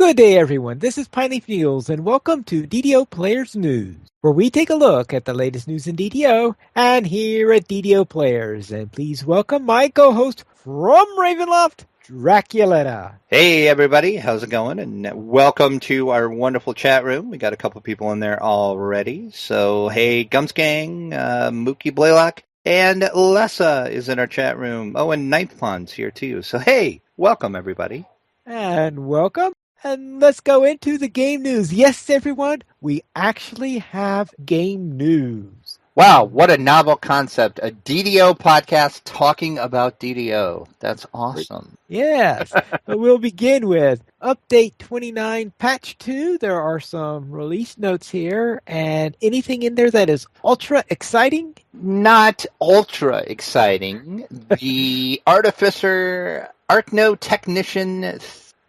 Good day, everyone. This is Pineleaf News, and welcome to DDO Players News, where we take a look at the latest news in DDO and here at DDO Players. And please welcome my co-host from Ravenloft, Draculetta. Hey, everybody. How's it going? And welcome to our wonderful chat room. We got a couple people in there already. So, hey, Gumsgang, Mookie Blaylock, and Lessa is in our chat room. Oh, and Ninth Pond's here, too. So, hey, welcome, everybody. And welcome. And let's go into the game news. Yes, everyone, we actually have game news. Wow, what a novel concept. A DDO podcast talking about DDO. That's awesome. Yes. We'll begin with Update 29, Patch 2. There are some release notes here. And anything in there that is ultra exciting? Not ultra exciting. The Artificer, Archno Technician...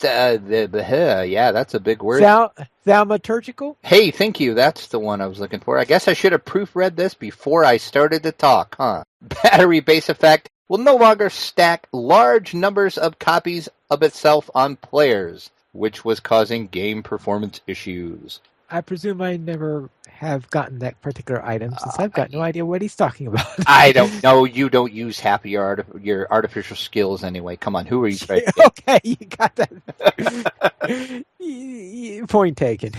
yeah, that's a big word. Thaumaturgical? Hey, thank you. That's the one I was looking for. I guess I should have proofread this before I started to talk, huh? Battery base effect will no longer stack large numbers of copies of itself on players, which was causing game performance issues. I presume I never have gotten that particular item since I've got no idea what he's talking about. I don't know. You don't use half of your artificial skills anyway. Come on, who are you trying to get? Okay, you got that. Point taken.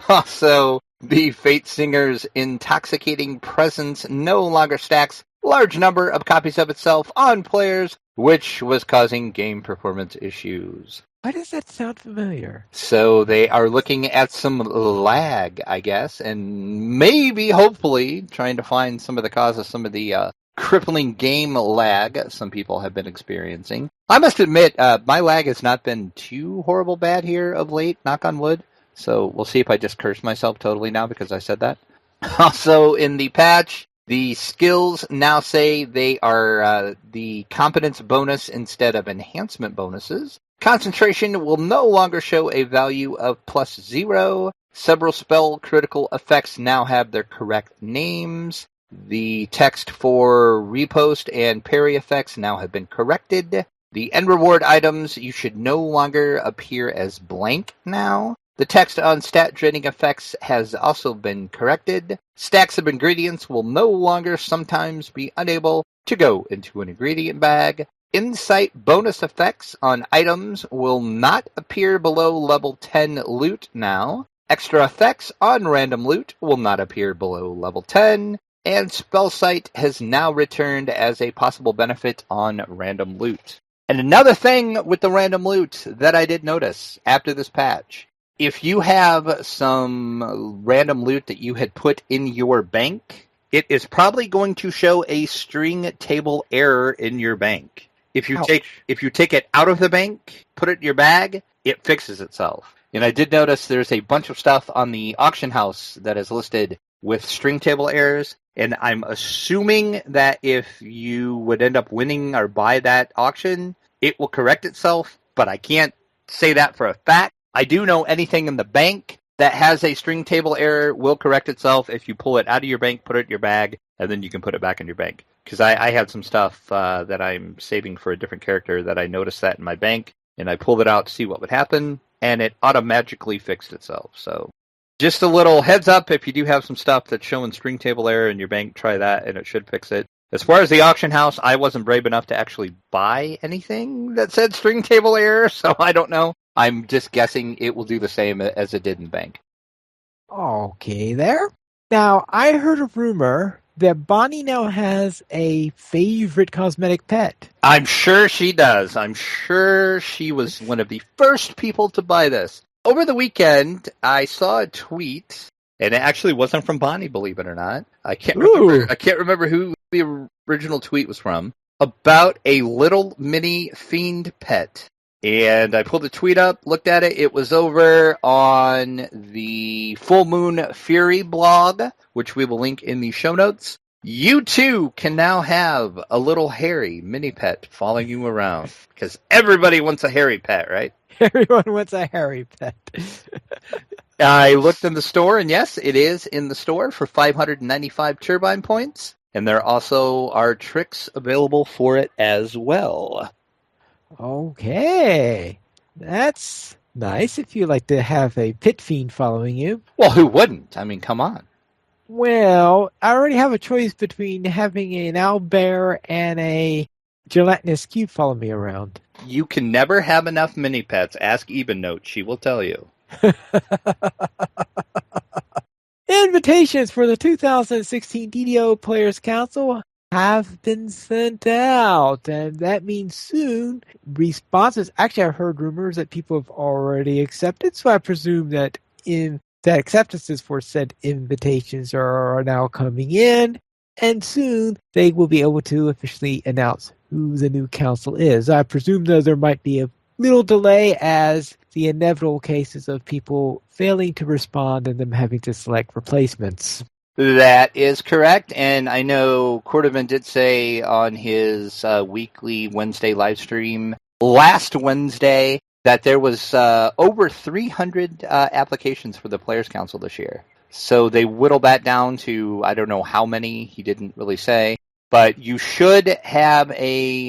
Also, the Fate Singer's intoxicating presence no longer stacks large number of copies of itself on players, which was causing game performance issues. Why does that sound familiar? So they are looking at some lag, I guess, and maybe, hopefully, trying to find some of the cause of some of the crippling game lag some people have been experiencing. I must admit, my lag has not been too horrible bad here of late, knock on wood. So we'll see if I just curse myself totally now because I said that. Also, in the patch, the skills now say they are the competence bonus instead of enhancement bonuses. Concentration will no longer show a value of +0. Several spell critical effects now have their correct names. The text for repost and parry effects now have been corrected. The end reward items, you should no longer appear as blank now. The text on stat draining effects has also been corrected. Stacks of ingredients will no longer sometimes be unable to go into an ingredient bag. Insight bonus effects on items will not appear below level 10 loot now. Extra effects on random loot will not appear below level 10. And spell sight has now returned as a possible benefit on random loot. And another thing with the random loot that I did notice after this patch, if you have some random loot that you had put in your bank, it is probably going to show a string table error in your bank. If you take it out of the bank, put it in your bag, it fixes itself. And I did notice there's a bunch of stuff on the auction house that is listed with string table errors, and I'm assuming that if you would end up winning or buy that auction, it will correct itself, but I can't say that for a fact. I do know anything in the bank that has a string table error will correct itself if you pull it out of your bank, put it in your bag, and then you can put it back in your bank. Because I had some stuff that I'm saving for a different character that I noticed that in my bank, and I pulled it out to see what would happen, and it automatically fixed itself. So just a little heads up, if you do have some stuff that's showing string table error in your bank, try that, and it should fix it. As far as the auction house, I wasn't brave enough to actually buy anything that said string table error, so I don't know. I'm just guessing it will do the same as it did in bank. Okay, there. Now, I heard a rumor that Bonnie now has a favorite cosmetic pet. I'm sure she does. I'm sure she was one of the first people to buy this. Over the weekend, I saw a tweet, and it actually wasn't from Bonnie, believe it or not. I can't remember who the original tweet was from, about a little mini fiend pet. And I pulled the tweet up, looked at it. It was over on the Full Moon Fury blog, which we will link in the show notes. You too can now have a little hairy mini pet following you around. Because everybody wants a hairy pet, right? Everyone wants a hairy pet. I looked in the store, and yes, it is in the store for 595 turbine points. And there also are tricks available for it as well. Okay. That's Nice if you like to have a pit fiend following you. Well, who wouldn't? I mean, come on. Well, I already have a choice between having an owlbear and a gelatinous cube follow me around. You can never have enough mini pets. Ask Ebenote. She will tell you. Invitations for the 2016 DDO Players Council have been sent out, and that means soon responses. Actually, I've heard rumors that people have already accepted, so I presume that that acceptances for said invitations are now coming in, and soon they will be able to officially announce who the new council is. I presume, though, there might be a little delay as the inevitable cases of people failing to respond and them having to select replacements. That is correct, and I know Cordovan did say on his weekly Wednesday live stream last Wednesday that there was over 300 applications for the Players' Council this year. So they whittled that down to, I don't know how many, he didn't really say, but you should have a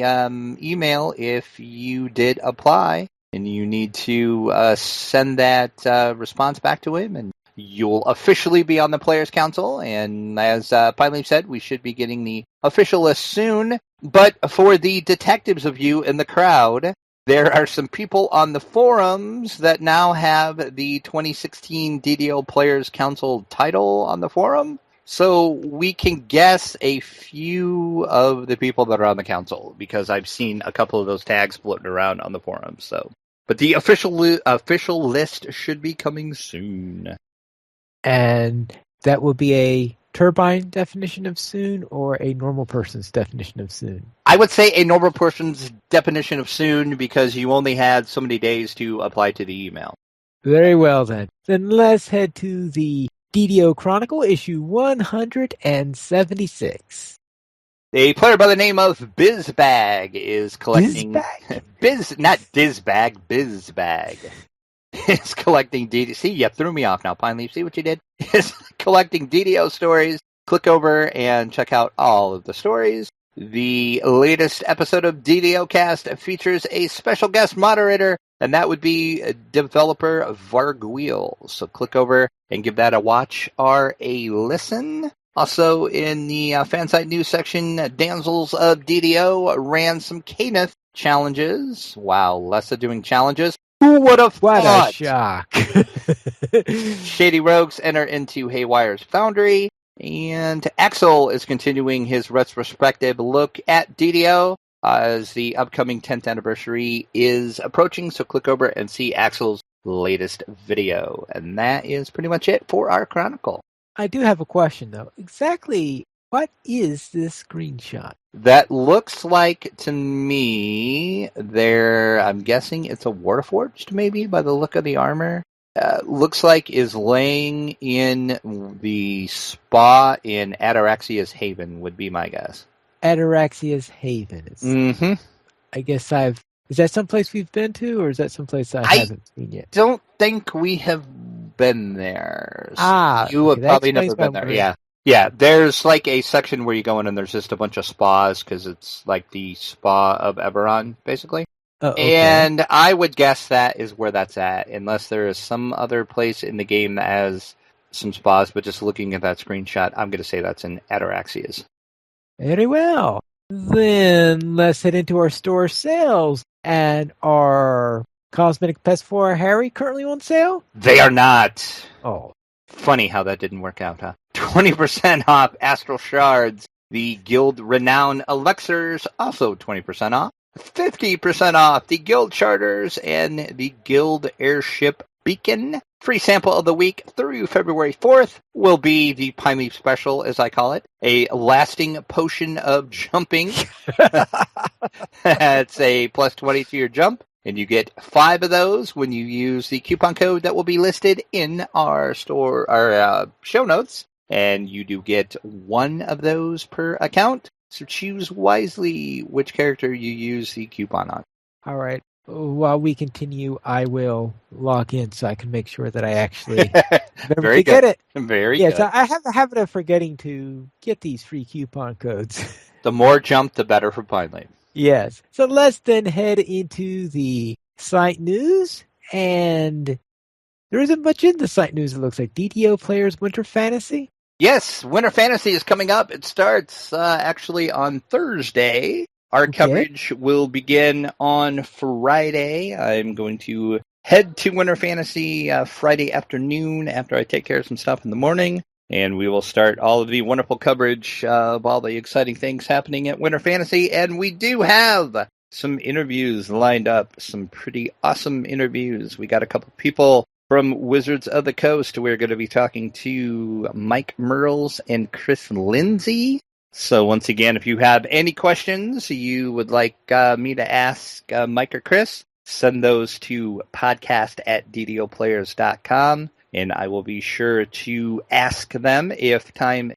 email if you did apply, and you need to send that response back to him, and you'll officially be on the Players' Council, and as Pineleaf said, we should be getting the official list soon. But for the detectives of you in the crowd, there are some people on the forums that now have the 2016 DDO Players' Council title on the forum, so we can guess a few of the people that are on the council, because I've seen a couple of those tags floating around on the forums. So, but the official list should be coming soon. And that will be a turbine definition of soon or a normal person's definition of soon? I would say a normal person's definition of soon, because you only had so many days to apply to the email. Very well, then. Then let's head to the DDO Chronicle, issue 176. A player by the name of Bizbag is collecting... not Dizbag, Bizbag. Is collecting DDO. See, you threw me off now, Pineleaf. See what you did? Is collecting DDO stories. Click over and check out all of the stories. The latest episode of DDO Cast features a special guest moderator, and that would be developer Vargwheel. So click over and give that a watch or a listen. Also, in the fansite news section, Damsels of DDO ran some Kenneth challenges. Wow, Lessa doing challenges. Who would have thought? What a shock. Shady Rogues enter into Haywire's Foundry, and Axel is continuing his retrospective look at DDO as the upcoming 10th anniversary is approaching, so click over and see Axel's latest video. And that is pretty much it for our Chronicle. I do have a question, though. Exactly what is this screenshot? That looks like, to me, I'm guessing it's a Warforged, maybe, by the look of the armor. Looks like is laying in the spa in Ataraxia's Haven, would be my guess. Ataraxia's Haven. Mm-hmm. I guess is that someplace we've been to, or is that someplace I haven't seen yet? I don't think we have been there. You have probably never been there. Yeah. Yeah, there's like a section where you go in and there's just a bunch of spas, because it's like the spa of Eberron, basically. Oh, okay. And I would guess that is where that's at, unless there is some other place in the game that has some spas, but just looking at that screenshot, I'm going to say that's in Ataraxia's. Very well. Then let's head into our store sales. And our cosmetic pets for Harry currently on sale? They are not. Oh. Funny how that didn't work out, huh? 20% off Astral Shards. The Guild Renown Elixirs, also 20% off. 50% off the Guild Charters and the Guild Airship Beacon. Free sample of the week through February 4th will be the Pineleaf Special, as I call it. A lasting potion of jumping. It's a plus 20 to your jump. And you get 5 of those when you use the coupon code that will be listed in our show notes. And you do get 1 of those per account. So choose wisely which character you use the coupon on. All right. While we continue, I will log in so I can make sure that I actually remember to get it. Very good. So I have a habit of forgetting to get these free coupon codes. The more jump, the better for Pineleaf. Yes. So let's then head into the site news. And there isn't much in the site news, it looks like. DDO Players Winter Fantasy? Yes, Winter Fantasy is coming up. It starts actually on Thursday. Our coverage will begin on Friday. I'm going to head to Winter Fantasy Friday afternoon after I take care of some stuff in the morning. And we will start all of the wonderful coverage of all the exciting things happening at Winter Fantasy. And we do have some interviews lined up, some pretty awesome interviews. We got a couple people from Wizards of the Coast. We're going to be talking to Mike Merles and Chris Lindsay. So once again, if you have any questions you would like me to ask Mike or Chris, send those to podcast@ddoplayers.com. And I will be sure to ask them if time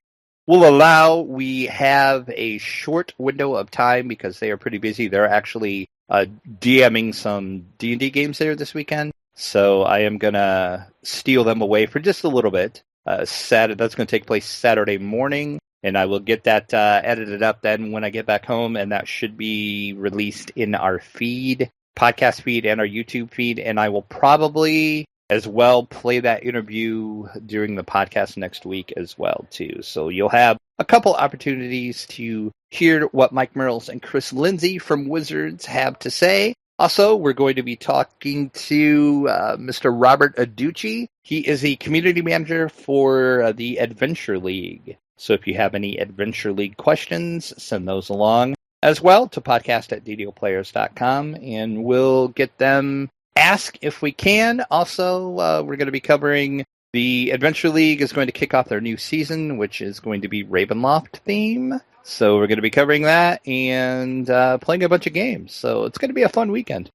will allow. We have a short window of time because they are pretty busy. They're actually DMing some D&D games there this weekend. So I am going to steal them away for just a little bit. That's going to take place Saturday morning. And I will get that edited up then when I get back home. And that should be released in our feed, podcast feed, and our YouTube feed. And I will probably as well play that interview during the podcast next week as well, too. So you'll have a couple opportunities to hear what Mike Merles and Chris Lindsay from Wizards have to say. Also, we're going to be talking to Mr. Robert Aducci. He is a community manager for the Adventure League. So if you have any Adventure League questions, send those along as well to podcast@ddoplayers.com, and we'll get them asked if we can. Also, we're going to be covering the Adventure League is going to kick off their new season, which is going to be Ravenloft theme. So we're going to be covering that and playing a bunch of games. So it's going to be a fun weekend.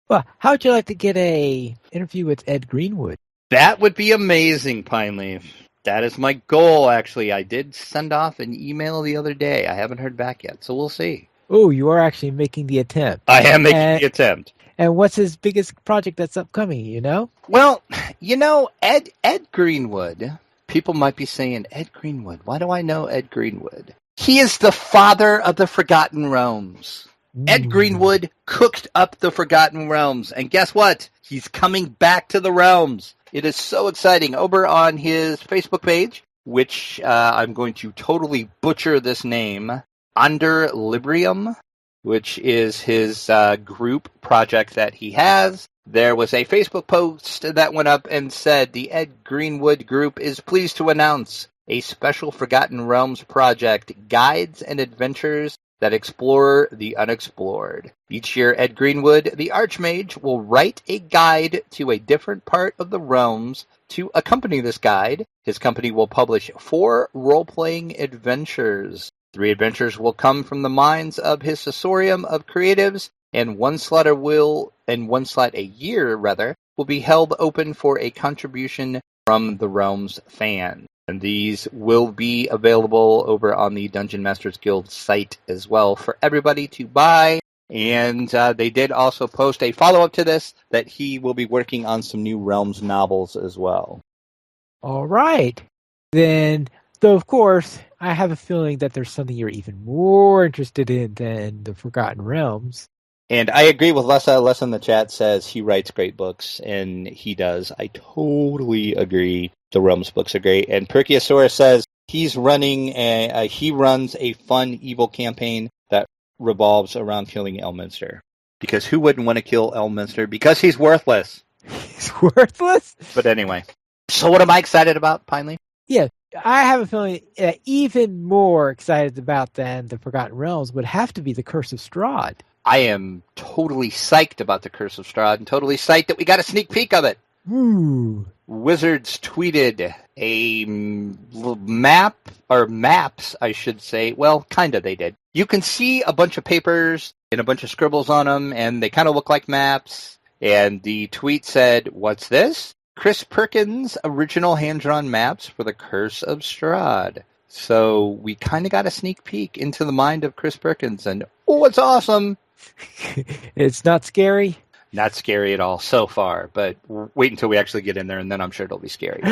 Well, how would you like to get a interview with Ed Greenwood? That would be amazing, Pineleaf. That is my goal, actually. I did send off an email the other day. I haven't heard back yet, so we'll see. Oh, you are actually making the attempt. I am making the attempt. And what's his biggest project that's upcoming, you know? Well, Ed Greenwood, people might be saying, Ed Greenwood, why do I know Ed Greenwood? He is the father of the Forgotten Realms. Ed Greenwood cooked up the Forgotten Realms, and guess what? He's coming back to the realms. It is so exciting. Over on his Facebook page, which I'm going to totally butcher this name, Under Librium, which is his group project that he has. There was a Facebook post that went up and said, the Ed Greenwood group is pleased to announce a special Forgotten Realms project, guides and adventures that explore the unexplored. Each year, Ed Greenwood, the Archmage, will write a guide to a different part of the realms. To accompany this guide, his company will publish 4 role-playing adventures. 3 adventures will come from the minds of his Sensorium of Creatives, and one slot a year will be held open for a contribution from the Realms fan. And these will be available over on the Dungeon Masters Guild site as well for everybody to buy. And they did also post a follow-up to this that he will be working on some new Realms novels as well. All right. Then, though, of course, I have a feeling that there's something you're even more interested in than the Forgotten Realms. And I agree with Lessa. Lessa in the chat says he writes great books, and he does. I totally agree. The Realms books are great. And Perkiosaurus says he runs a fun evil campaign that revolves around killing Elminster. Because who wouldn't want to kill Elminster? Because he's worthless. He's worthless? But anyway. So what am I excited about, Pineleaf? Yeah, I have a feeling even more excited about than the Forgotten Realms would have to be the Curse of Strad. I am totally psyched about the Curse of Strad and totally psyched that we got a sneak peek of it. Ooh. Wizards tweeted a map, or maps, I should say. Well, kind of they did. You can see a bunch of papers and a bunch of scribbles on them, and they kind of look like maps. And the tweet said, "What's this? Chris Perkins' original hand-drawn maps for the Curse of Strad." So we kind of got a sneak peek into the mind of Chris Perkins, and oh, it's awesome. It's not scary? Not scary at all so far, but wait until we actually get in there, and then I'm sure it'll be scary.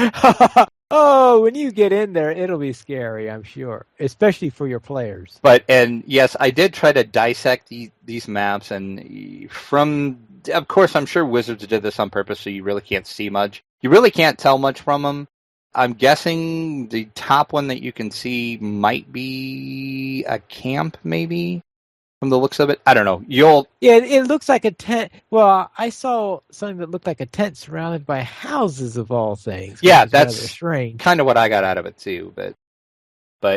Oh, when you get in there, it'll be scary, I'm sure, especially for your players. And yes, I did try to dissect these maps, and from of course, I'm sure Wizards did this on purpose, so you really can't see much. You really can't tell much from them. I'm guessing the top one that you can see might be a camp, maybe, from the looks of it. I don't know. Yeah, it looks like a tent. Well, I saw something that looked like a tent surrounded by houses of all things. Yeah, that's that's strange. Kind of what I got out of it too. But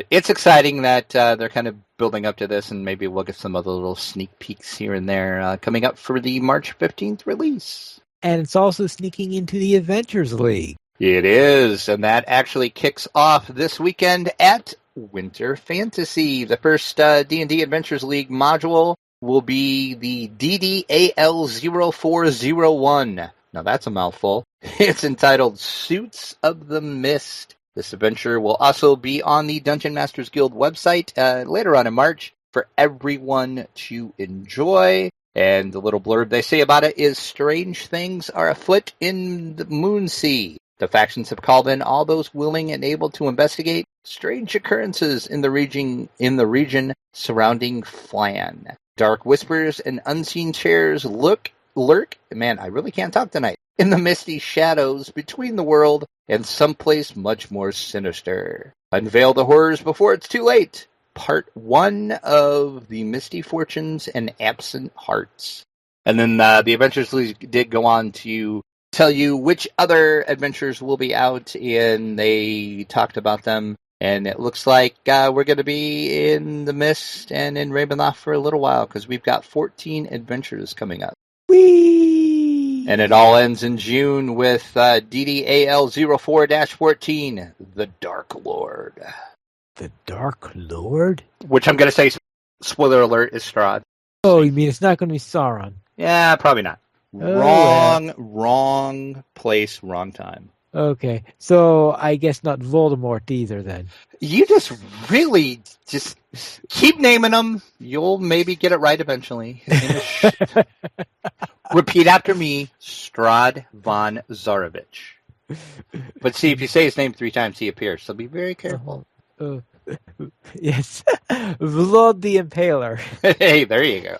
it's exciting that they're kind of building up to this, and maybe we'll get some other little sneak peeks here and there coming up for the March 15th release. And it's also sneaking into the Adventures League. It is, and that actually kicks off this weekend at Winter Fantasy. The first D&D Adventures League module will be the DDAL0401. Now that's a mouthful. It's entitled Suits of the Mist. This adventure will also be on the Dungeon Masters Guild website later on in March for everyone to enjoy. And the little blurb they say about it is, strange things are afoot in the Moonsea. The factions have called in all those willing and able to investigate strange occurrences in the region surrounding Flan. Dark whispers and unseen chairs lurk. Man, I really can't talk tonight. In the misty shadows between the world and someplace much more sinister. Unveil the horrors before it's too late. Part 1 of the Misty Fortunes and Absent Hearts. And then the Adventures League did go on to tell you which other adventures will be out, and they talked about them. And it looks like we're going to be in the Mist and in Ravenloft for a little while, because we've got 14 adventures coming up. Whee! And it all ends in June with DDAL04-14, The Dark Lord. The Dark Lord? Which I'm going to say, spoiler alert, is Strad. Oh, you mean it's not going to be Sauron? Yeah, probably not. Wrong place, wrong time. Okay, so I guess not Voldemort either then. You just really just keep naming them. You'll maybe get it right eventually. His name is repeat after me, Strad von Zarovich. But see, if you say his name 3 times, he appears, so be very careful. Yes, Vlad the Impaler. Hey, there you go.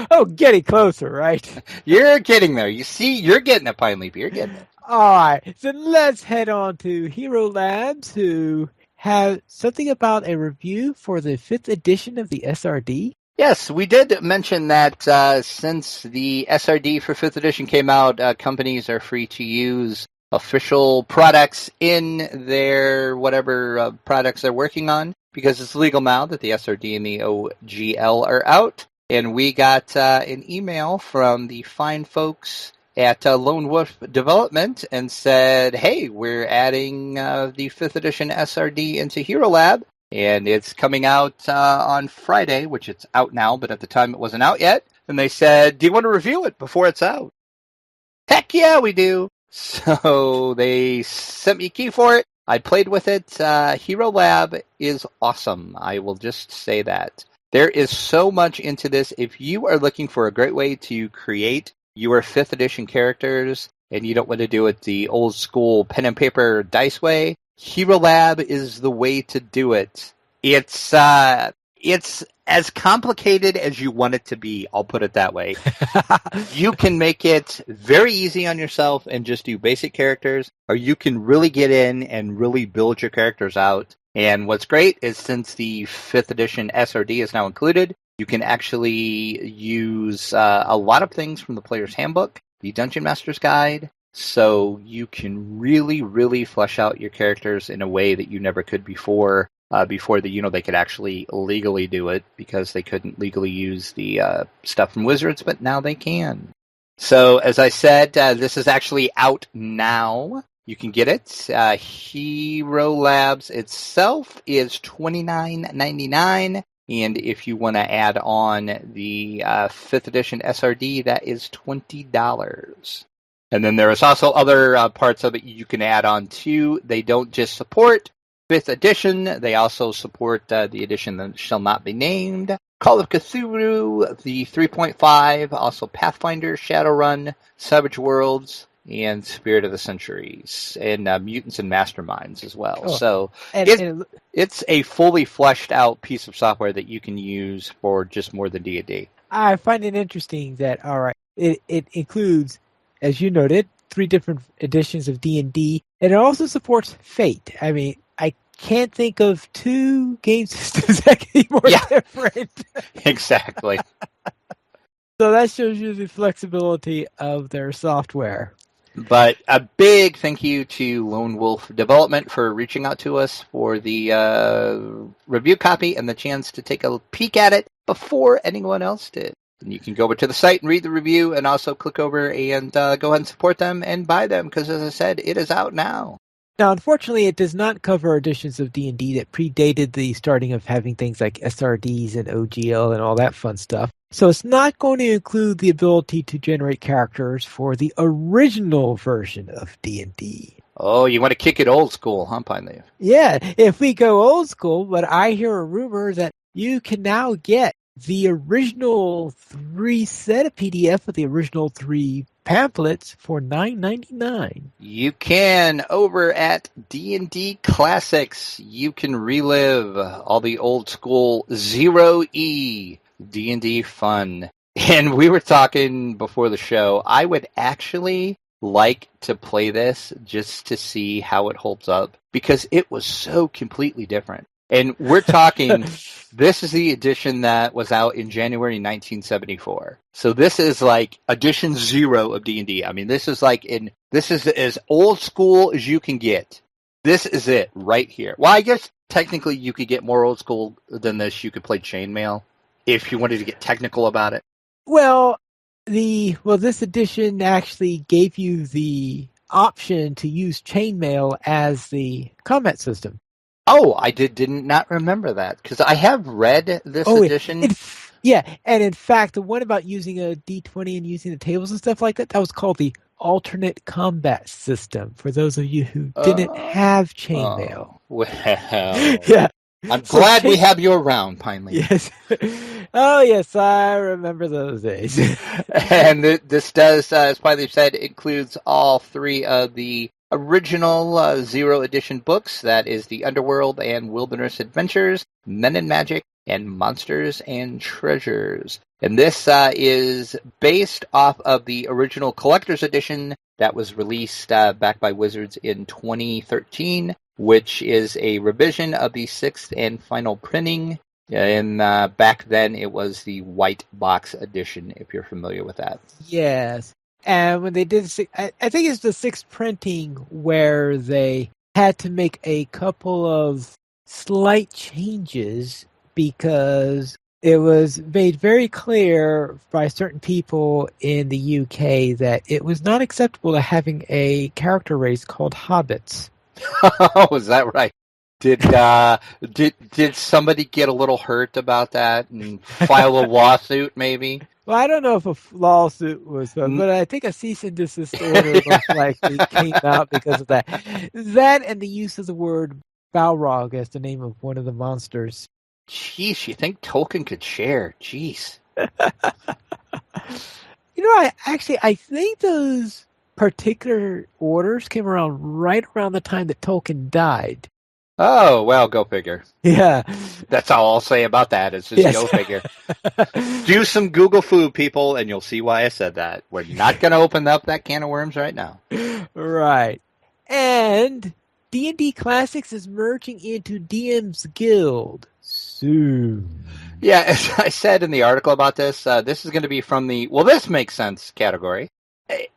Oh, getting closer, right? You're getting there. You see, you're getting it, Pineleaf. You're getting it. All right, so let's head on to Hero Labs, who have something about a review for the 5th edition of the SRD. Yes, we did mention that since the SRD for 5th edition came out, companies are free to use official products in their whatever products they're working on, because it's legal now that the SRD and the OGL are out. And we got an email from the fine folks at Lone Wolf Development and said, hey, we're adding the 5th edition SRD into Hero Lab, and it's coming out on Friday, which it's out now, but at the time it wasn't out yet. And they said, do you want to review it before it's out? Heck yeah, we do. So they sent me a key for it. I played with it. Hero Lab is awesome. I will just say that. There is so much into this. If you are looking for a great way to create your 5th edition characters and you don't want to do it the old school pen and paper dice way, Hero Lab is the way to do it. It's as complicated as you want it to be, I'll put it that way. You can make it very easy on yourself and just do basic characters, or you can really get in and really build your characters out. And what's great is since the 5th edition SRD is now included, you can actually use a lot of things from the Player's Handbook, the Dungeon Master's Guide, so you can really, really flesh out your characters in a way that you never could before they could actually legally do it, because they couldn't legally use the stuff from Wizards, but now they can. So, as I said, this is actually out now. You can get it. Hero Labs itself is $29.99, and if you want to add on the 5th edition SRD, that is $20. And then there is also other parts of it you can add on too. They don't just support 5th edition, they also support the edition that shall not be named, Call of Cthulhu, the 3.5, also Pathfinder, Shadowrun, Savage Worlds, and Spirit of the Centuries, and Mutants and Masterminds as well. Oh. So it's a fully fleshed out piece of software that you can use for just more than D&D. I find it interesting that, all right, it includes, as you noted, 3 different editions of D&D, and it also supports Fate. I mean, I can't think of 2 game systems that can be more different. Exactly. So that shows you the flexibility of their software. But a big thank you to Lone Wolf Development for reaching out to us for the review copy and the chance to take a peek at it before anyone else did. And you can go over to the site and read the review and also click over and go ahead and support them and buy them because, as I said, it is out now. Now, unfortunately, it does not cover editions of D&D that predated the starting of having things like SRDs and OGL and all that fun stuff. So it's not going to include the ability to generate characters for the original version of D&D. Oh, you want to kick it old school, huh, Pineleaf? Yeah, if we go old school, but I hear a rumor that you can now get the original 3 set of PDF with the original 3 pamphlets for $9.99. You can over at D&D Classics. You can relive all the old school 0E D&D fun. And we were talking before the show. I would actually like to play this just to see how it holds up because it was so completely different. And we're talking, this is the edition that was out in January 1974. So this is like edition 0 of D&D. I mean, this is as old school as you can get. This is it right here. Well, I guess technically you could get more old school than this. You could play Chainmail if you wanted to get technical about it. Well, this edition actually gave you the option to use Chainmail as the combat system. Oh, I did not remember that because I have read this edition. And in fact, the one about using a D20 and using the tables and stuff like that was called the alternate combat system for those of you who didn't have Chainmail. Well, yeah. I'm glad we have you around, Pineleaf. Yes. Oh, yes, I remember those days. And this does, as Pineleaf said, includes all 3 of the original 0 edition books. That is the Underworld and Wilderness Adventures, Men and Magic, and Monsters and Treasures. And this is based off of the original collector's edition that was released back by Wizards in 2013, which is a revision of the 6th and final printing. And back then it was the white box edition, if you're familiar with that. Yes. And when they did, I think it's the 6th printing where they had to make a couple of slight changes because it was made very clear by certain people in the UK that it was not acceptable to having a character race called Hobbits. Oh, is that right? Did somebody get a little hurt about that and file a lawsuit, maybe? Well, I don't know if a lawsuit was, but I think a cease and desist order most likely came out because of that. That and the use of the word Balrog as the name of one of the monsters. Jeez, you think Tolkien could share? Jeez. I think those particular orders came around right around the time that Tolkien died. Oh, well, go figure. Yeah. That's all I'll say about that. It's just go figure. Do some Google food, people, and you'll see why I said that. We're not going to open up that can of worms right now. Right. And D&D Classics is merging into DM's Guild soon. Yeah, as I said in the article about this, this is going to be from the, well, this makes sense category.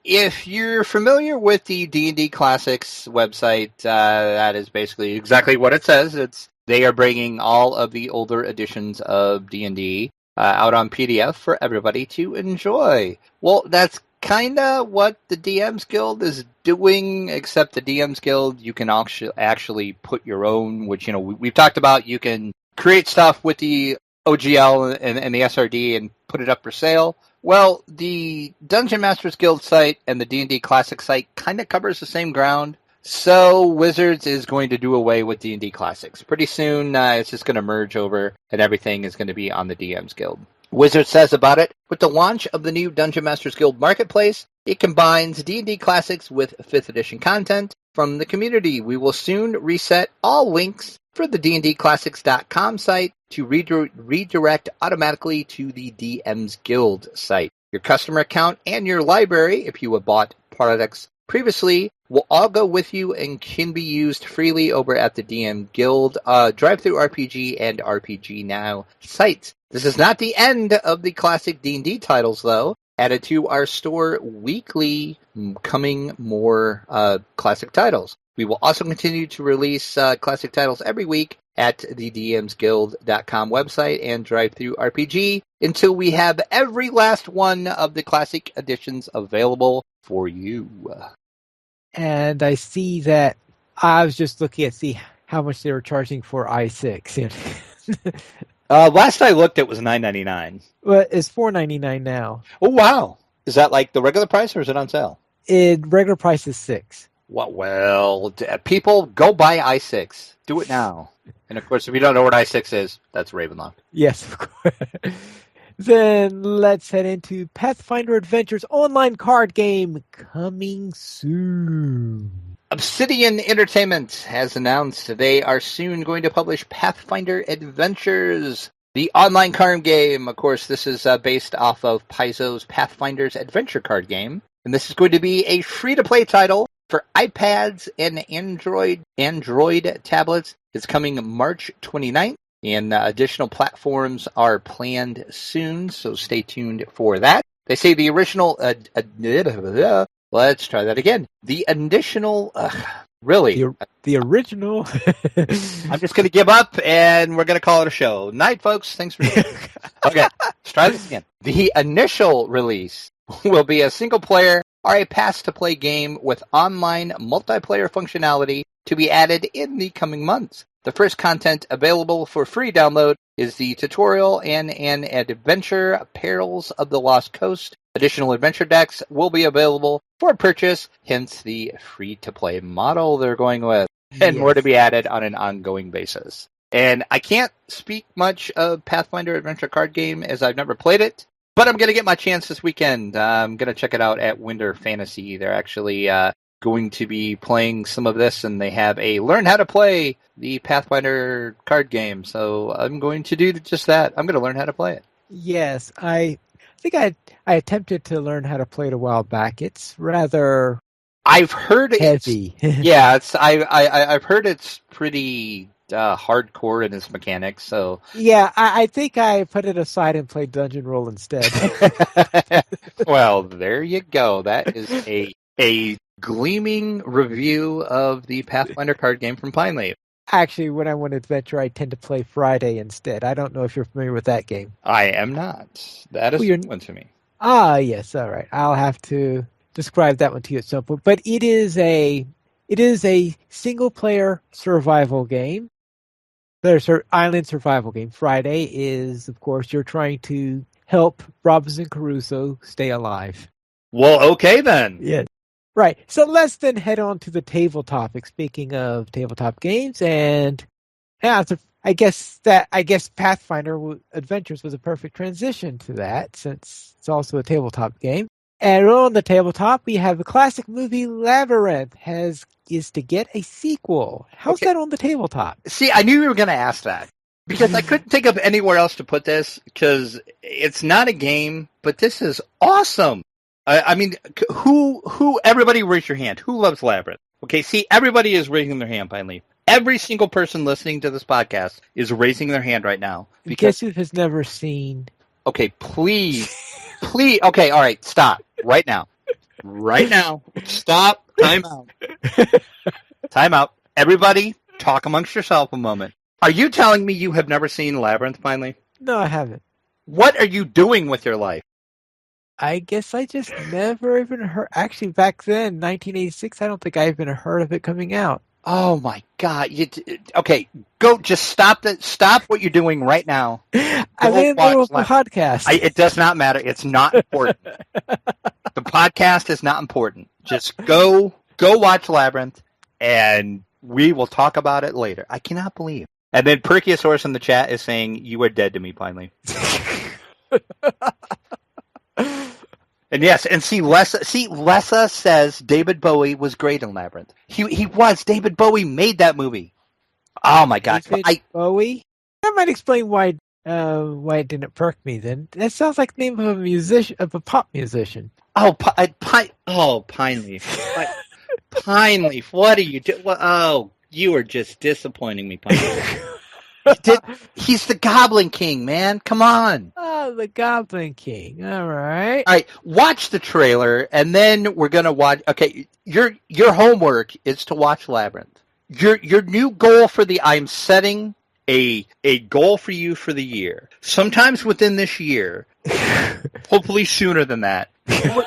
If you're familiar with the D&D Classics website, that is basically exactly what it says. They are bringing all of the older editions of D&D out on PDF for everybody to enjoy. Well, that's kind of what the DM's Guild is doing, except the DM's Guild, you can actually put your own, which, we've talked about. You can create stuff with the OGL and the SRD and put it up for sale. Well, the Dungeon Masters Guild site and the D&D Classic site kind of covers the same ground. So Wizards is going to do away with D&D Classics. Pretty soon, it's just going to merge over and everything is going to be on the DM's Guild. Wizards says about it, with the launch of the new Dungeon Masters Guild Marketplace, it combines D&D Classics with 5th edition content from the community. We will soon reset all links for the dndclassics.com site to redirect automatically to the DM's Guild site. Your customer account and your library, if you have bought products previously, will all go with you and can be used freely over at the DM Guild, Drive-Thru RPG, and RPG Now sites. This is not the end of the classic D&D titles, though. Added to our store weekly, coming more classic titles. We will also continue to release classic titles every week at the dmsguild.com website and Drive-Thru RPG until we have every last one of the classic editions available for you. And I see that I was just looking at see how much they were charging for i6. Last I looked, it was $9.99. Well, it's $4.99 now. Oh, wow. Is that like the regular price or is it on sale? Regular price is $6. Well, people, go buy i6. Do it now. And of course, if you don't know what i6 is, that's Ravenloft. Yes, of course. Then let's head into Pathfinder Adventures online card game coming soon. Obsidian Entertainment has announced they are soon going to publish Pathfinder Adventures, the online card game. Of course, this is based off of Paizo's Pathfinder's Adventure card game. And this is going to be a free-to-play title for iPads and Android tablets. It's coming March 29th, and additional platforms are planned soon, so stay tuned for that. They say the original... let's try that again. The additional... really? The original... I'm just going to give up, and we're going to call it a show. Night, folks. Thanks for... Okay, let's try this again. The initial release will be a single-player or a pass-to-play game with online multiplayer functionality to be added in the coming months. The first content available for free download is the tutorial and an adventure, Perils of the Lost Coast. Additional adventure decks will be available for purchase, hence the free-to-play model they're going with, and more to be added on an ongoing basis. And I can't speak much of Pathfinder Adventure card game as I've never played it, but I'm going to get my chance this weekend. I'm going to check it out at Winter Fantasy. They're actually going to be playing some of this, and they have a Learn How to Play the Pathfinder card game. So I'm going to do just that. I'm going to learn how to play it. Yes, I think I attempted to learn how to play it a while back. It's rather I've heard heavy. I've heard it's pretty hardcore in its mechanics. So yeah, I think I put it aside and played Dungeon Roll instead. Well, there you go. That is a gleaming review of the Pathfinder card game from Pineleaf. Actually, when I want to adventure, I tend to play Friday instead. I don't know if you're familiar with that game. I am not. That is a new one to me. Ah, yes. All right. I'll have to describe that one to you at some point. But it is a single-player survival game. There's an island survival game. Friday is, of course, you're trying to help Robinson Crusoe stay alive. Well, okay then. Yeah. Right. So let's then head on to the table topic. Speaking of tabletop games, and I guess Pathfinder Adventures was a perfect transition to that, since it's also a tabletop game. And on the tabletop, we have the classic movie Labyrinth is to get a sequel. How's that on the tabletop? See, I knew you were going to ask that, because I couldn't think of anywhere else to put this, because it's not a game, but this is awesome. I mean, everybody raise your hand. Who loves Labyrinth? Okay, see, everybody is raising their hand, finally. Every single person listening to this podcast is raising their hand right now. Guess who has never seen... Okay, please, okay, all right, stop. Right now. Right now. Stop. Time out. Time out. Everybody, talk amongst yourself a moment. Are you telling me you have never seen Labyrinth, finally? No, I haven't. What are you doing with your life? I guess I just never even heard... Actually, back then, 1986, I don't think I even heard of it coming out. Oh, my God. Okay, go. Just stop what you're doing right now. I'm in the middle of a podcast. It does not matter. It's not important. The podcast is not important. Just go watch Labyrinth, and we will talk about it later. I cannot believe. And then Perkiosaurus in the chat is saying, you are dead to me, finally. And yes, and Lessa says David Bowie was great in Labyrinth. He was. David Bowie made that movie. Oh my God. David Bowie? That might explain why Why didn't it perk me then? That sounds like the name of a musician, of a pop musician. Oh, Pineleaf. Pineleaf, what are you doing? Oh, you are just disappointing me, Pineleaf. He's the Goblin King, man. Come on. Oh, the Goblin King. All right. All right, watch the trailer, and then we're gonna watch. Okay, your homework is to watch Labyrinth. Your new goal for I'm setting a goal for you for the year. Sometimes within this year, hopefully sooner than that,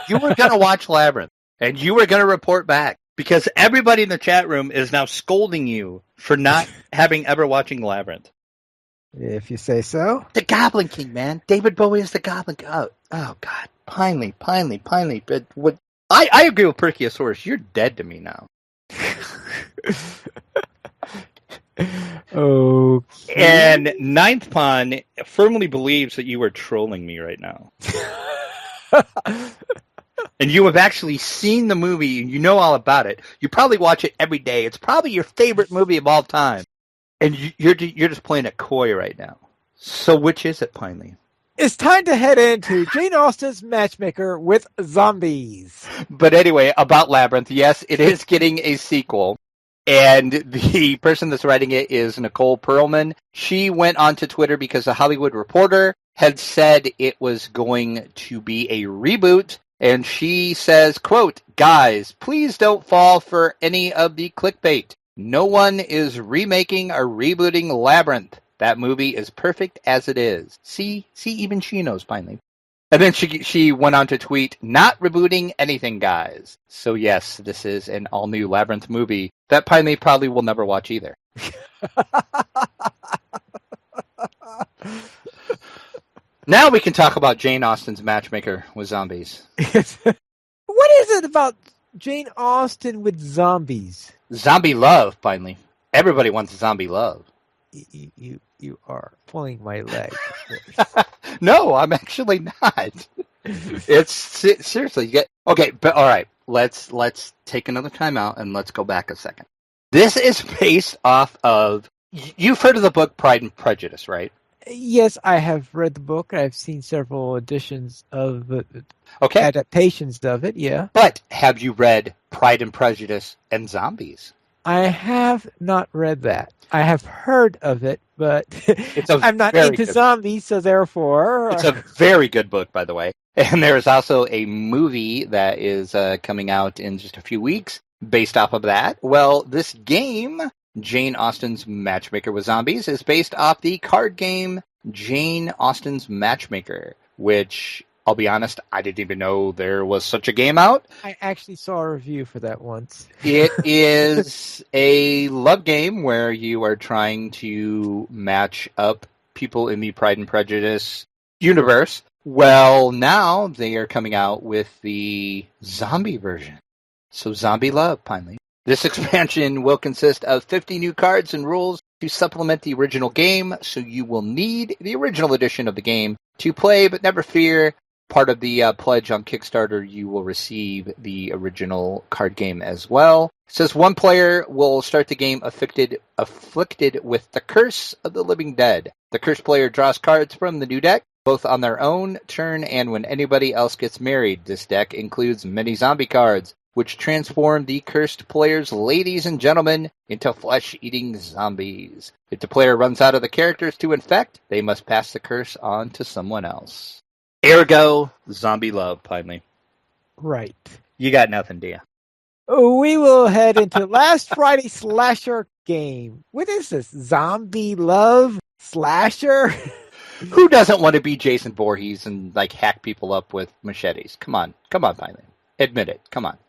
you were gonna watch Labyrinth, and you were gonna report back because everybody in the chat room is now scolding you for not having ever watching Labyrinth. If you say so. The Goblin King, man. David Bowie is the Goblin King. Oh God. Pineleaf. But I agree with Perkiosaurus. You're dead to me now. Okay. And Ninth Pawn firmly believes that you are trolling me right now. And you have actually seen the movie, and you know all about it. You probably watch it every day. It's probably your favorite movie of all time. And you're just playing it coy right now. So which is it, Pineleaf? It's time to head into Jane Austen's Matchmaker with Zombies. But anyway, about Labyrinth, yes, it is getting a sequel. And the person that's writing it is Nicole Perlman. She went onto Twitter because the Hollywood Reporter had said it was going to be a reboot. And she says, quote, "Guys, please don't fall for any of the clickbait. No one is remaking or rebooting Labyrinth. That movie is perfect as it is." See, even she knows finally. And then she went on to tweet, "Not rebooting anything, guys." So yes, this is an all-new Labyrinth movie that Pineleaf probably will never watch either. Now we can talk about Jane Austen's Matchmaker with Zombies. What is it about Jane Austen with zombies? Zombie love, Pineleaf. Everybody wants zombie love. You are pulling my leg. No, I'm actually not. It's seriously. Okay, but all right. Let's take another time out and let's go back a second. This is based off of. You've heard of the book Pride and Prejudice, right? Yes, I have read the book. I've seen several editions of Okay. adaptations of it. Yeah, but have you read Pride and Prejudice and Zombies? I have not read that. I have heard of it, but I'm not into zombies, so therefore... It's a very good book, by the way. And there's also a movie that is coming out in just a few weeks based off of that. Well, this game, Jane Austen's Matchmaker with Zombies, is based off the card game Jane Austen's Matchmaker, which... I'll be honest, I didn't even know there was such a game out. I actually saw a review for that once. It is a love game where you are trying to match up people in the Pride and Prejudice universe. Well, now they are coming out with the zombie version. So zombie love, finally. This expansion will consist of 50 new cards and rules to supplement the original game, so you will need the original edition of the game to play, but never fear. Part of the pledge on Kickstarter, you will receive the original card game as well. It says one player will start the game afflicted with the Curse of the Living Dead. The cursed player draws cards from the new deck, both on their own turn and when anybody else gets married. This deck includes many zombie cards, which transform the cursed players, ladies and gentlemen, into flesh-eating zombies. If the player runs out of the characters to infect, they must pass the curse on to someone else. Ergo, zombie love, Pineleaf. Right. You got nothing, do you? We will head into Last Friday Slasher game. What is this? Zombie love slasher? Who doesn't want to be Jason Voorhees and hack people up with machetes? Come on, Pineleaf. Admit it. Come on.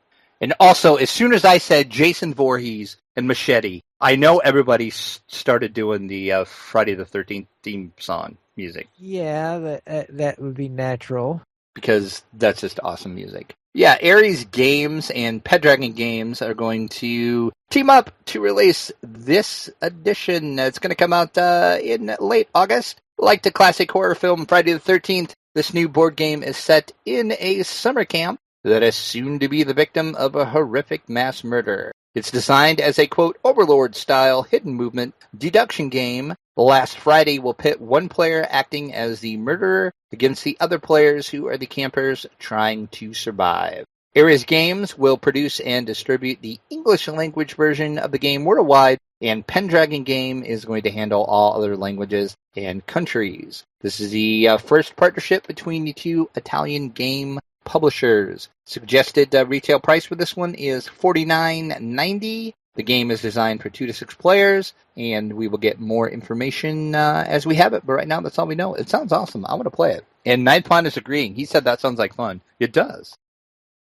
And also, as soon as I said Jason Voorhees and machete, I know everybody started doing the Friday the 13th theme song music. Yeah, that would be natural. Because that's just awesome music. Yeah, Ares Games and Pendragon Games are going to team up to release this edition. It's going to come out in late August. Like the classic horror film Friday the 13th, this new board game is set in a summer camp that is soon to be the victim of a horrific mass murder. It's designed as a, quote, Overlord-style hidden movement deduction game. The last Friday will pit one player acting as the murderer against the other players who are the campers trying to survive. Ares Games will produce and distribute the English language version of the game worldwide, and Pendragon Game is going to handle all other languages and countries. This is the first partnership between the two Italian game publishers. Suggested retail price for this one is $49.90. The game is designed for 2 to 6 players, and we will get more information as we have it. But right now, that's all we know. It sounds awesome. I want to play it. And Ninth Pond is agreeing. He said that sounds like fun. It does.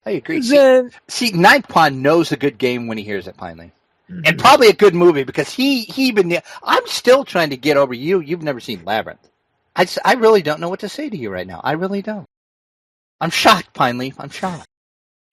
I agree. See, Ninth Pond knows a good game when he hears it, finally. Mm-hmm. And probably a good movie, because I'm still trying to get over you. You've never seen Labyrinth. I really don't know what to say to you right now. I really don't. I'm shocked, Pineleaf. I'm shocked.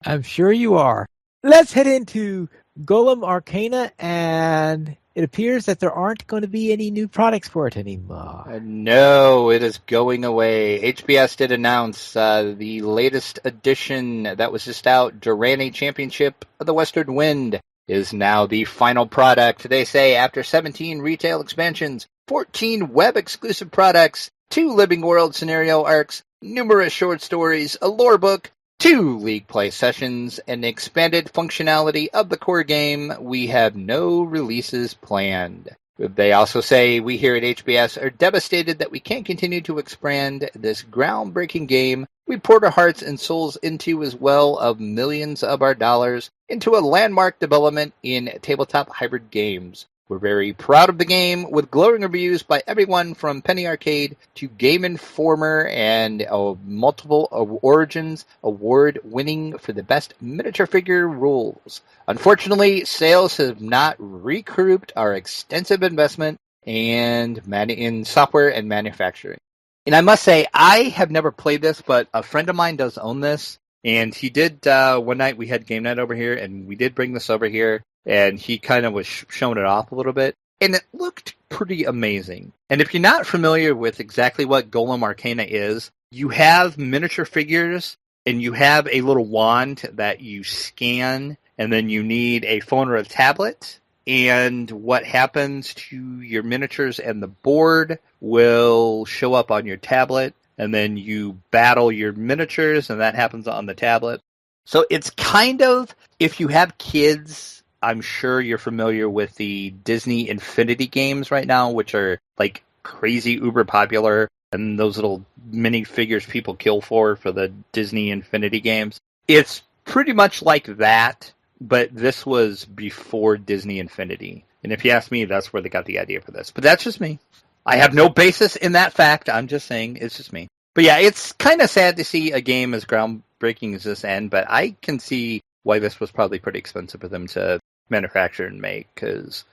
I'm sure you are. Let's head into Golem Arcana, and it appears that there aren't going to be any new products for it anymore. No, it is going away. HBS did announce the latest edition that was just out, Durrani Championship of the Western Wind, is now the final product. They say after 17 retail expansions, 14 web-exclusive products, 2 Living World scenario arcs, numerous short stories, a lore book, 2 League play sessions, and expanded functionality of the core game, we have no releases planned. They also say, we here at HBS are devastated that we can't continue to expand this groundbreaking game we poured our hearts and souls into, as well of millions of our dollars, into a landmark development in tabletop hybrid games. We're very proud of the game, with glowing reviews by everyone from Penny Arcade to Game Informer and multiple Origins award winning for the best miniature figure rules. Unfortunately, sales have not recouped our extensive investment in software and manufacturing. And I must say, I have never played this, but a friend of mine does own this. And he did, one night we had game night over here, and we did bring this over here. And he kind of was showing it off a little bit. And it looked pretty amazing. And if you're not familiar with exactly what Golem Arcana is, you have miniature figures, and you have a little wand that you scan, and then you need a phone or a tablet. And what happens to your miniatures and the board will show up on your tablet. And then you battle your miniatures, and that happens on the tablet. So it's kind of, if you have kids, I'm sure you're familiar with the Disney Infinity games right now, which are like crazy uber popular, and those little mini figures people kill for the Disney Infinity games. It's pretty much like that, but this was before Disney Infinity. And if you ask me, that's where they got the idea for this. But that's just me. I have no basis in that fact. I'm just saying, it's just me. But yeah, it's kind of sad to see a game as groundbreaking as this end, but I can see why this was probably pretty expensive for them to manufacture and make. Because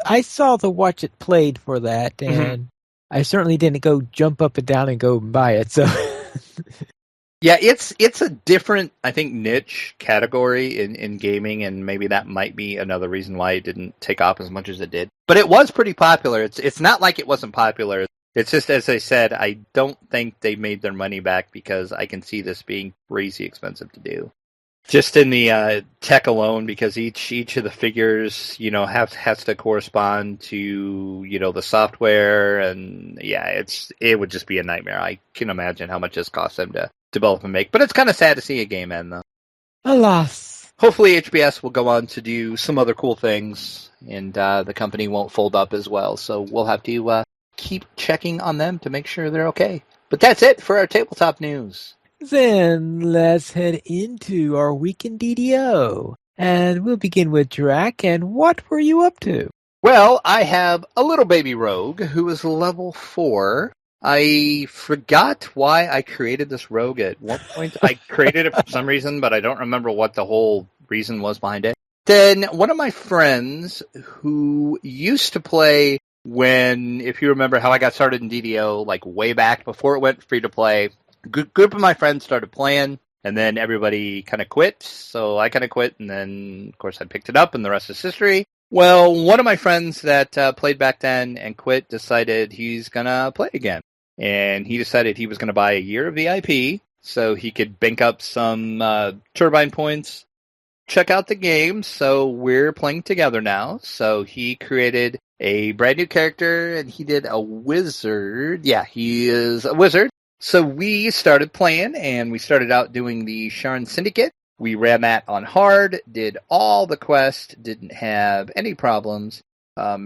I saw the Watch It Played for that, and I certainly didn't go jump up and down and go buy it. So yeah, it's a different, I think, niche category in gaming, and maybe that might be another reason why it didn't take off as much as it did. But it was pretty popular. It's not like it wasn't popular. It's just, as I said, I don't think they made their money back, because I can see this being crazy expensive to do. Just in the tech alone, because each of the figures, has to correspond to, the software, and yeah, it would just be a nightmare. I can imagine how much this costs them to develop and make. But it's kind of sad to see a game end, though. Alas. Hopefully HBS will go on to do some other cool things, and the company won't fold up as well. So we'll have to keep checking on them to make sure they're okay. But that's it for our tabletop news. Then let's head into our week in DDO. And we'll begin with Drac. And what were you up to? Well, I have a little baby rogue who is level 4. I forgot why I created this rogue at one point. I created it for some reason, but I don't remember what the whole reason was behind it. Then one of my friends who used to play if you remember how I got started in DDO, like way back before it went free to play, group of my friends started playing, and then everybody kind of quit. So I kind of quit, and then, of course, I picked it up, and the rest is history. Well, one of my friends that played back then and quit decided he's going to play again. And he decided he was going to buy a year of VIP so he could bank up some turbine points check out the game. So we're playing together now. So he created a brand new character, and he did a wizard. Yeah, he is a wizard. So we started playing, and we started out doing the Sharn Syndicate. We ran that on hard, did all the quests, didn't have any problems.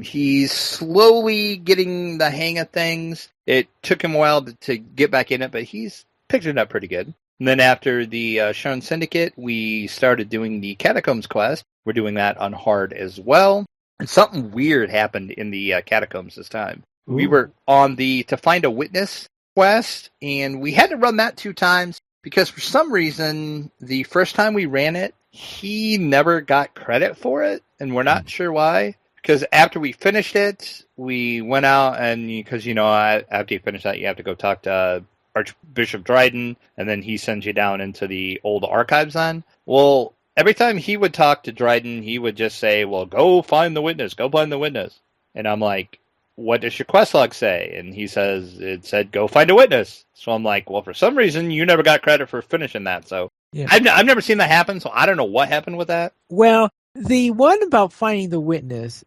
He's slowly getting the hang of things. It took him a while to get back in it, but he's picked it up pretty good. And then after the Sharn Syndicate, we started doing the Catacombs quest. We're doing that on hard as well. And something weird happened in the Catacombs this time. Ooh. We were on the To Find a Witness quest, and we had to run that 2 times because for some reason, the first time we ran it, he never got credit for it, and we're not sure why. Because after we finished it, we went out, and because, after you finish that, you have to go talk to Archbishop Dryden, and then he sends you down into the old archives on. Well, every time he would talk to Dryden, he would just say, well, go find the witness, go find the witness. And I'm like, what does your quest log say? And he says, it said, go find a witness. So I'm like, well, for some reason, you never got credit for finishing that. So yeah. I've never seen that happen, so I don't know what happened with that. Well, the one about finding the witness,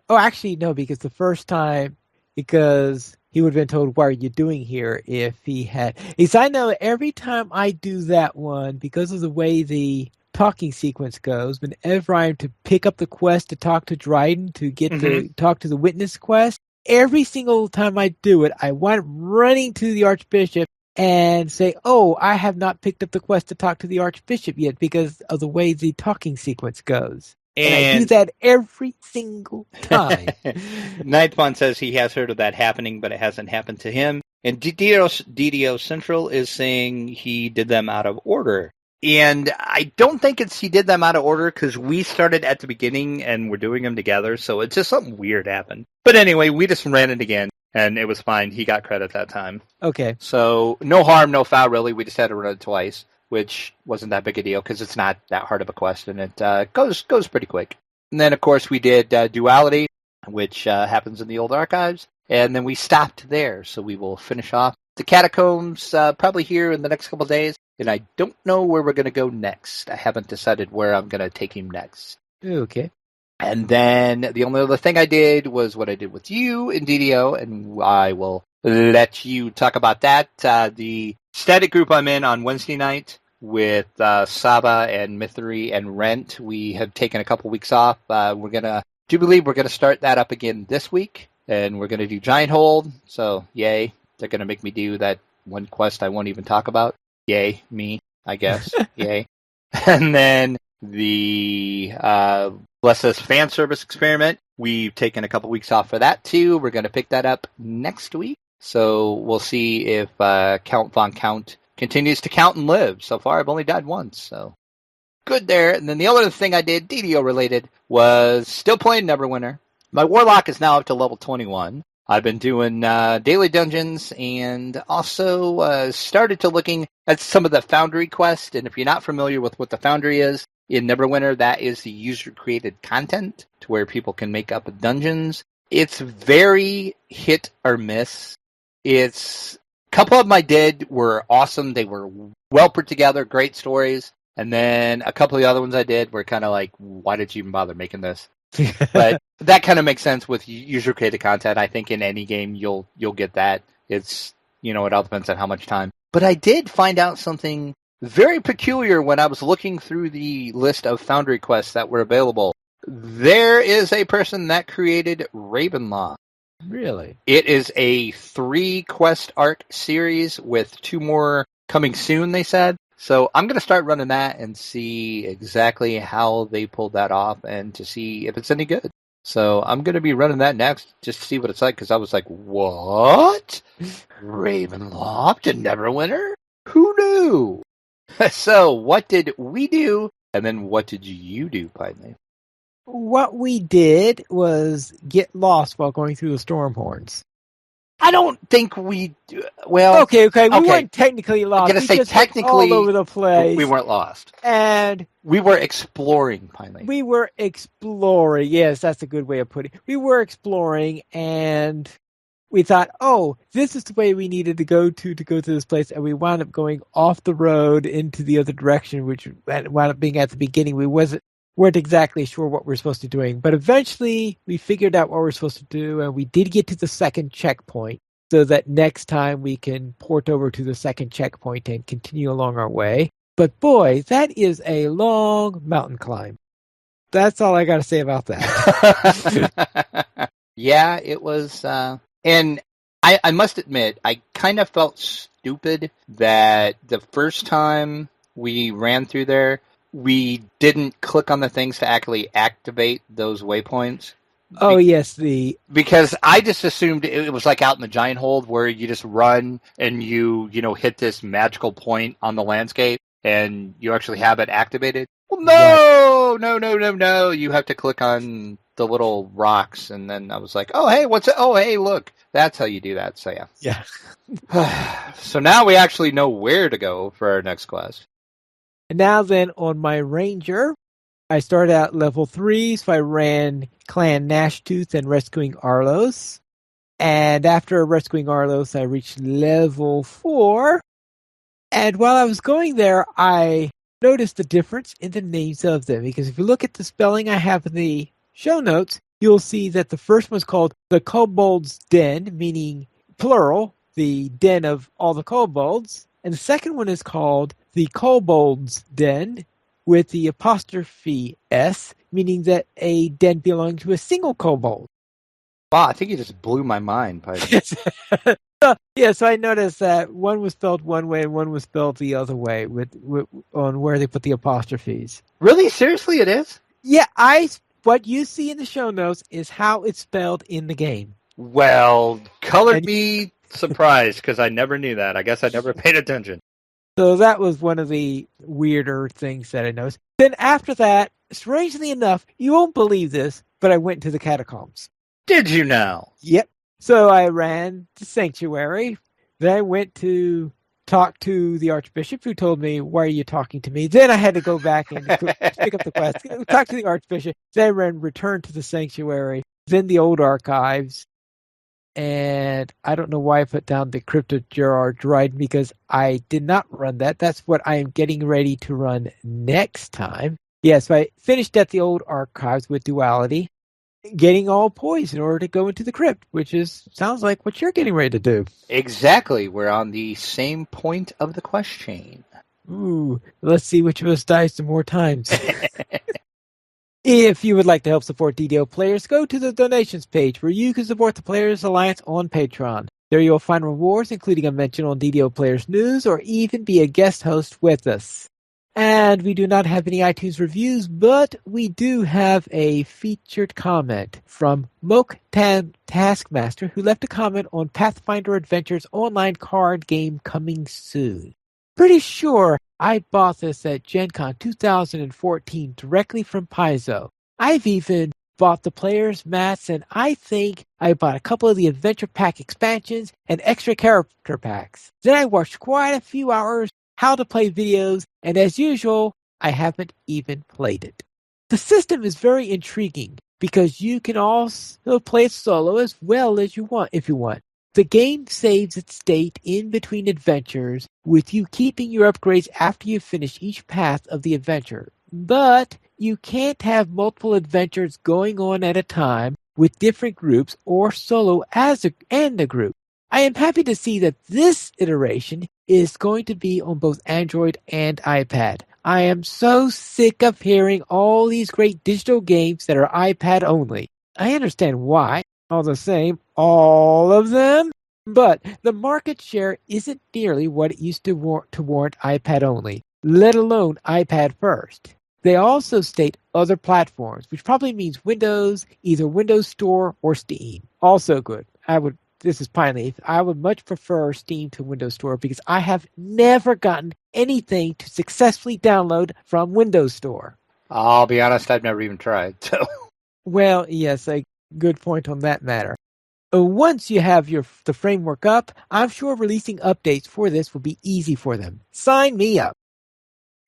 actually, no, because the first time, because he would have been told, what are you doing here if he had... Because I know every time I do that one, because of the way the talking sequence goes, whenever I'm to pick up the quest to talk to Dryden, to get to talk to the witness quest, every single time I do it, I wind up running to the Archbishop and say, oh, I have not picked up the quest to talk to the Archbishop yet because of the way the talking sequence goes. And I do that every single time. Nightfawn says he has heard of that happening, but it hasn't happened to him. And DDO Central is saying he did them out of order. And I don't think he did them out of order because we started at the beginning and we're doing them together. So it's just something weird happened. But anyway, we just ran it again and it was fine. He got credit that time. Okay. So no harm, no foul, really. We just had to run it twice, which wasn't that big a deal because it's not that hard of a quest and it goes pretty quick. And then, of course, we did Duality, which happens in the old archives. And then we stopped there. So we will finish off the Catacombs probably here in the next couple of days. And I don't know where we're going to go next. I haven't decided where I'm going to take him next. Okay. And then the only other thing I did was what I did with you in DDO, and I will let you talk about that. The static group I'm in on Wednesday night with Saba and Mithri and Rent, we have taken a couple weeks off. We're going to start that up again this week, and we're going to do Giant Hold. So, yay. They're going to make me do that one quest I won't even talk about. Yay, me, I guess. Yay. And then the Bless Us fan service experiment. We've taken a couple weeks off for that, too. We're going to pick that up next week. So we'll see if Count Von Count continues to count and live. So far, I've only died once. So good there. And then the other thing I did, DDO related, was still playing Neverwinter. My Warlock is now up to level 21. I've been doing daily dungeons and also started to looking at some of the Foundry quest. And if you're not familiar with what the Foundry is, in Neverwinter, that is the user-created content to where people can make up dungeons. It's very hit or miss. A couple of them I did were awesome. They were well put together, great stories. And then a couple of the other ones I did were kind of like, why did you even bother making this? But that kind of makes sense with user-created content. I think in any game you'll get that. It's, it all depends on how much time. But I did find out something very peculiar when I was looking through the list of Foundry quests that were available. There is a person that created Ravenloft. Really? It is a 3-quest arc series with 2 more coming soon, they said. So I'm going to start running that and see exactly how they pulled that off and to see if it's any good. So I'm going to be running that next just to see what it's like because I was like, what? Ravenloft and Neverwinter? Who knew? So what did we do? And then what did you do, Pineleaf? What we did was get lost while going through the Stormhorns. I don't think we... Well... Okay. We weren't technically lost. I'm going to say technically... all over the place. We weren't lost. And... we were exploring, Pineleaf. We were exploring. Yes, that's a good way of putting it. We were exploring, and we thought, oh, this is the way we needed to go to this place, and we wound up going off the road into the other direction, which wound up being at the beginning. We weren't exactly sure what we were supposed to be doing, but eventually we figured out what we were supposed to do, and we did get to the second checkpoint, so that next time we can port over to the second checkpoint and continue along our way. But boy, that is a long mountain climb. That's all I got to say about that. Yeah, it was... And I must admit, I kind of felt stupid that the first time we ran through there, we didn't click on the things to actually activate those waypoints. Oh, yes. Because I just assumed it was like out in the giant hold where you just run and you hit this magical point on the landscape and you actually have it activated. Well, no. You have to click on the little rocks, and then I was like, oh, hey, what's it? Oh, hey, look. That's how you do that, so yeah. Yeah. So now we actually know where to go for our next quest. And now then, on my Ranger, I started out level 3, so I ran Clan Gnashtooth and Rescuing Arlos. And after Rescuing Arlos, I reached level 4. And while I was going there, I noticed the difference in the names of them. Because if you look at the spelling I have in the show notes, you'll see that the first one's called the Kobold's Den, meaning plural, the den of all the kobolds. And the second one is called the Kobold's Den, with the apostrophe S, meaning that a den belonging to a single kobold. Wow, I think you just blew my mind. So I noticed that one was spelled one way and one was spelled the other way on where they put the apostrophes. Really? Seriously, it is? Yeah, what you see in the show notes is how it's spelled in the game. Well, colored me surprised, because I never knew that. I guess I never paid attention. So that was one of the weirder things that I noticed. Then after that, strangely enough, you won't believe this, but I went to the catacombs. Did you now? Yep. So I ran the sanctuary. Then I went to talk to the Archbishop, who told me, why are you talking to me? Then I had to go back and pick up the quest. Talk to the Archbishop. Then I returned to the sanctuary. Then the old archives. And I don't know why I put down the Crypt of Gerard Dryden, because I did not run that. That's what I am getting ready to run next time. Yes, I finished at the old archives with Duality, getting all poised in order to go into the crypt, which sounds like what you're getting ready to do. Exactly. We're on the same point of the quest chain. Ooh, let's see which of us dies some more times. If you would like to help support DDO players, go to the donations page where you can support the Players Alliance on Patreon. There you'll find rewards, including a mention on DDO Players News, or even be a guest host with us. And we do not have any iTunes reviews, but we do have a featured comment from Moke Taskmaster, who left a comment on Pathfinder Adventures online card game coming soon. Pretty sure I bought this at Gen Con 2014 directly from Paizo. I've even bought the players' mats, and I think I bought a couple of the Adventure Pack expansions and extra character packs. Then I watched quite a few hours how to play videos, and as usual, I haven't even played it. The system is very intriguing because you can also play it solo as well as you want if you want. The game saves its state in between adventures, with you keeping your upgrades after you finish each path of the adventure. But you can't have multiple adventures going on at a time with different groups or solo and a group. I am happy to see that this iteration is going to be on both Android and iPad. I am so sick of hearing all these great digital games that are iPad only. I understand why. All the same, all of them. But the market share isn't nearly what it used to warrant iPad only, let alone iPad first. They also state other platforms, which probably means Windows, either Windows Store or Steam. Also good. This is Pineleaf. I would much prefer Steam to Windows Store because I have never gotten anything to successfully download from Windows Store. I'll be honest, I've never even tried. So, well, yes, a good point on that matter. Once you have the framework up, I'm sure releasing updates for this will be easy for them. Sign me up.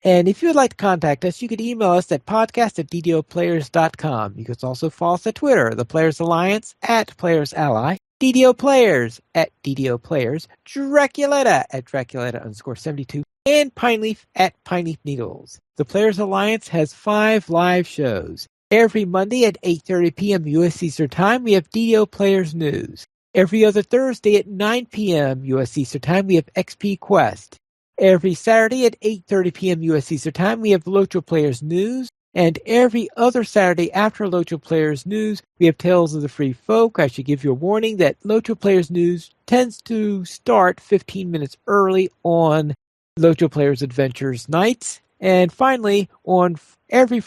And if you would like to contact us, you could email us at podcast@ddoplayers.com. You can also follow us at Twitter, the Players Alliance, @Players Ally. DDO Players at DDO Players, Draculetta at Draculetta_72, and Pineleaf at Pineleaf Needles. The Players Alliance has 5 live shows. Every Monday at 8:30 p.m. U.S. Eastern Time, we have DDO Players News. Every other Thursday at 9 p.m. U.S. Eastern Time, we have XP Quest. Every Saturday at 8:30 p.m. U.S. Eastern Time, we have Locho Players News. And every other Saturday after Locho Players News, we have Tales of the Free Folk. I should give you a warning that Locho Players News tends to start 15 minutes early on Locho Players Adventures nights. And finally, on every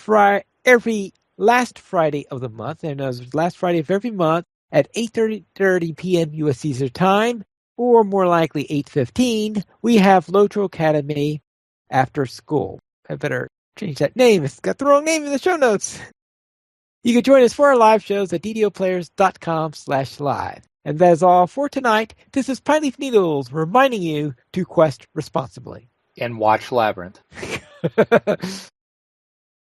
last Friday of the month, and as last Friday of every month at 8:30 p.m. U.S. Eastern Time, or more likely 8:15, we have Locho Academy after school. I better change that name. It's got the wrong name in the show notes. You can join us for our live shows at ddoplayers.com/live. And that is all for tonight. This is Pineleaf Needles reminding you to quest responsibly. And watch Labyrinth.